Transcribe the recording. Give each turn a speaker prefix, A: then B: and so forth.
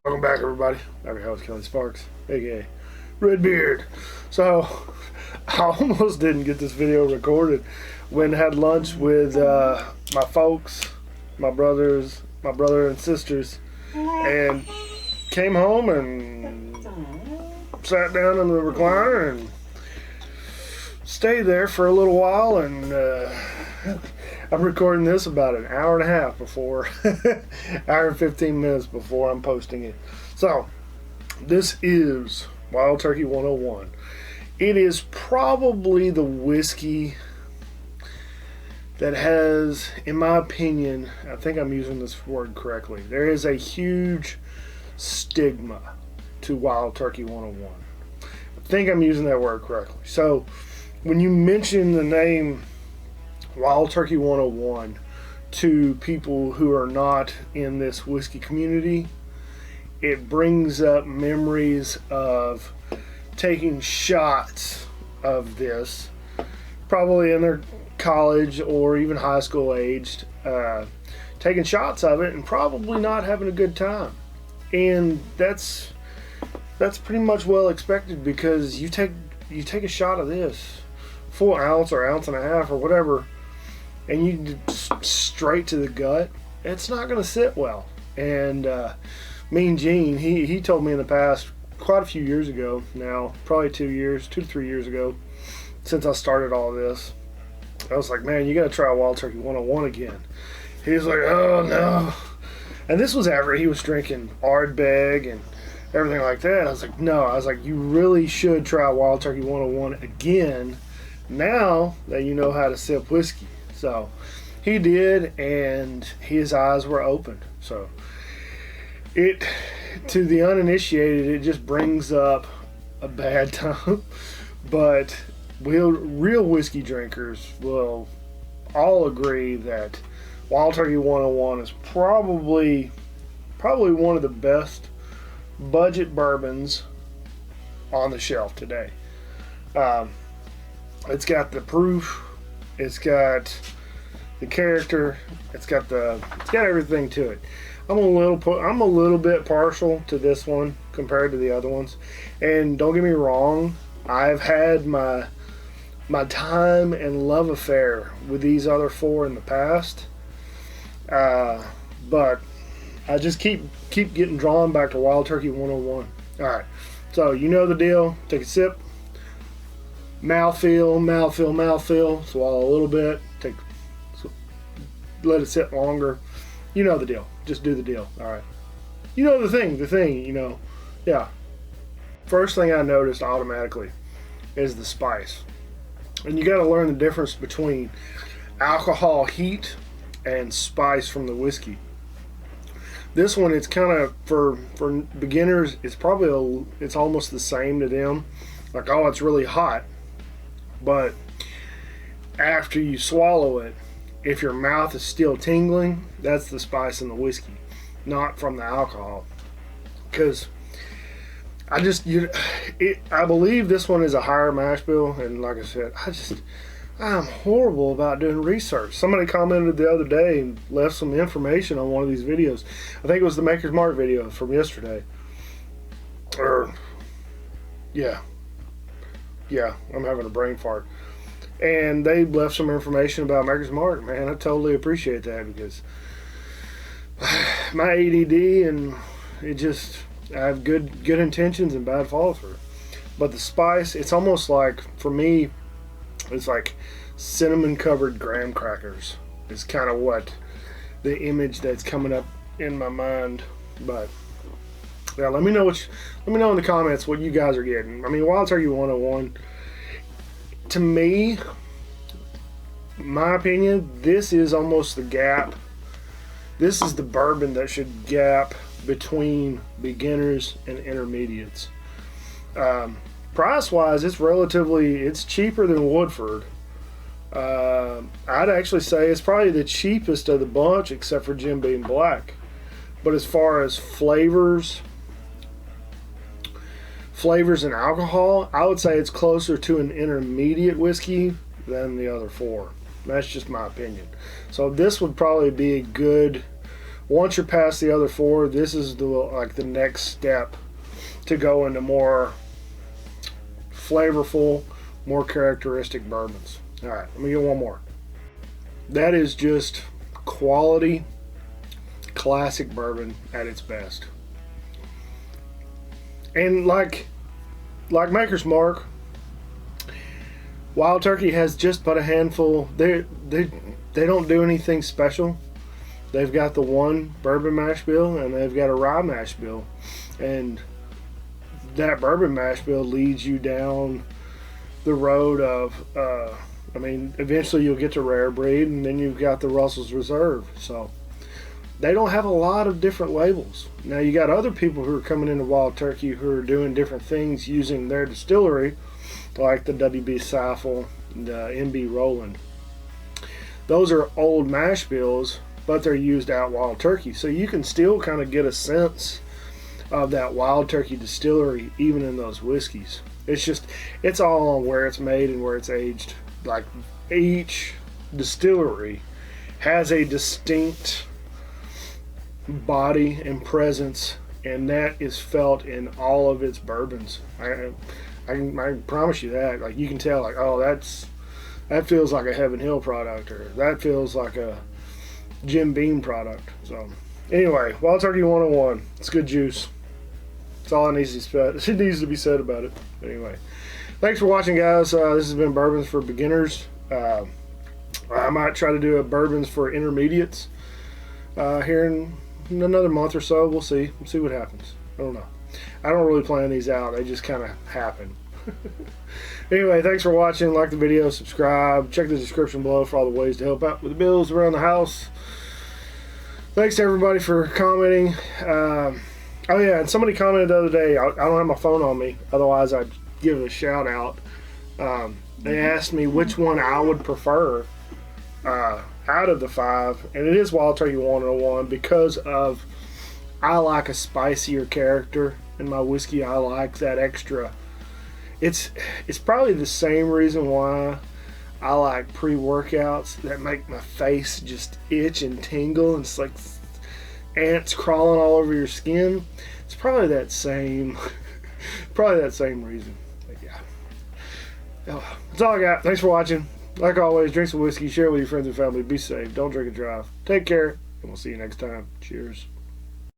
A: Welcome back, everybody. I'm your host, Kelly Sparks, aka Redbeard. So, I almost didn't get this video recorded when I had lunch with my folks, my brother and sisters, and came home and sat down in the recliner and stayed there for a little while. And I'm recording this about an hour and a half before, hour and 15 minutes before I'm posting it. So, this is Wild Turkey 101. It is probably the whiskey that has, in my opinion, I think I'm using this word correctly, there is a huge stigma to Wild Turkey 101. I think I'm using that word correctly. So, when you mention the name Wild Turkey 101 to people who are not in this whiskey community, it brings up memories of taking shots of this, probably in their college or even high school aged, taking shots of it and probably not having a good time. And that's pretty much well expected, because you take a shot of this, full ounce or ounce and a half or whatever, and you straight to the gut, it's not going to sit well. And Mean Gene, he told me in the past, quite a few years ago now, probably 2 to 3 years ago, since I started all this, I was like, man, you got to try Wild Turkey 101 again. He was like, oh no. And this was after he was drinking Ardbeg and everything like that. I was like, no. I was like, you really should try Wild Turkey 101 again, now that you know how to sip whiskey. So he did, and his eyes were opened. So it, to the uninitiated, it just brings up a bad time. But real whiskey drinkers will all agree that Wild Turkey 101 is probably one of the best budget bourbons on the shelf today. It's got the proof, it's got the character, it's got everything to it. I'm a little bit partial to this one compared to the other ones. And don't get me wrong, I've had my time and love affair with these other four in the past. But I just keep getting drawn back to Wild Turkey 101. Alright, so you know the deal. Take a sip. Mouthfeel. Swallow a little bit. Let it sit longer. You know the deal. Just do the deal. Alright. You know the thing, you know. Yeah. First thing I noticed automatically is the spice. And you got to learn the difference between alcohol heat and spice from the whiskey. This one, it's kind of, for beginners, it's almost the same to them. Like, oh, it's really hot. But after you swallow it, if your mouth is still tingling, that's the spice in the whiskey, not from the alcohol. Because I believe this one is a higher mash bill, and like I said, I'm horrible about doing research. Somebody commented the other day and left some information on one of these videos. I think it was the Maker's Mark video from yesterday. Yeah, I'm having a brain fart. And they left some information about Maker's Mark. Man, I totally appreciate that, because my ADD, and I have good intentions and bad follow through. But the spice, it's almost like, for me, it's like cinnamon covered graham crackers is kind of what the image that's coming up in my mind. But yeah, let me know in the comments what you guys are getting. I mean, Wild Turkey 101, to me, my opinion, this is almost the gap. This is the bourbon that should gap between beginners and intermediates. Price wise, it's cheaper than Woodford. I'd actually say it's probably the cheapest of the bunch, except for Jim Beam Black. But as far as flavors and alcohol, I would say it's closer to an intermediate whiskey than the other four. That's just my opinion. So this would probably be a good Once you're past the other four, this is the next step to go into more flavorful, more characteristic bourbons. All right, let me get one more. That is just quality, classic bourbon at its best. And like Maker's Mark, Wild Turkey has just but a handful. They don't do anything special. They've got the one bourbon mash bill and they've got a rye mash bill, and that bourbon mash bill leads you down the road of eventually you'll get to rare breed, and then you've got the Russell's Reserve. So they don't have a lot of different labels. Now you got other people who are coming into Wild Turkey who are doing different things using their distillery, like the WB Seifel, the MB Roland. Those are old mash bills, but they're used out Wild Turkey, so you can still kind of get a sense of that Wild Turkey distillery even in those whiskeys. It's all on where it's made and where it's aged. Like, each distillery has a distinct body and presence, and that is felt in all of its bourbons. I can promise you that. Like, you can tell, like, oh, that feels like a Heaven Hill product, or that feels like a Jim Beam product. So anyway, Wild Turkey 101. It's good juice. That's all it needs to be said about it. Anyway, thanks for watching, guys. This has been Bourbons for Beginners. I might try to do a Bourbons for Intermediates here in another month or so. We'll see. We'll see what happens. I don't know. I don't really plan these out. They just kind of happen. Anyway, thanks for watching. Like the video, subscribe. Check the description below for all the ways to help out with the bills around the house. Thanks to everybody for commenting. Oh yeah, and somebody commented the other day, I don't have my phone on me, otherwise I'd give it a shout out. They asked me which one I would prefer out of the 5, and it is Wild Turkey 101 because of I like a spicier character in my whiskey. I like that extra. It's probably the same reason why I like pre-workouts that make my face just itch and tingle, and it's like ants crawling all over your skin. It's probably that same reason. But yeah, that's all I got. Thanks for watching. Like always, drink some whiskey, share it with your friends and family, be safe, don't drink and drive, take care, and we'll see you next time. Cheers.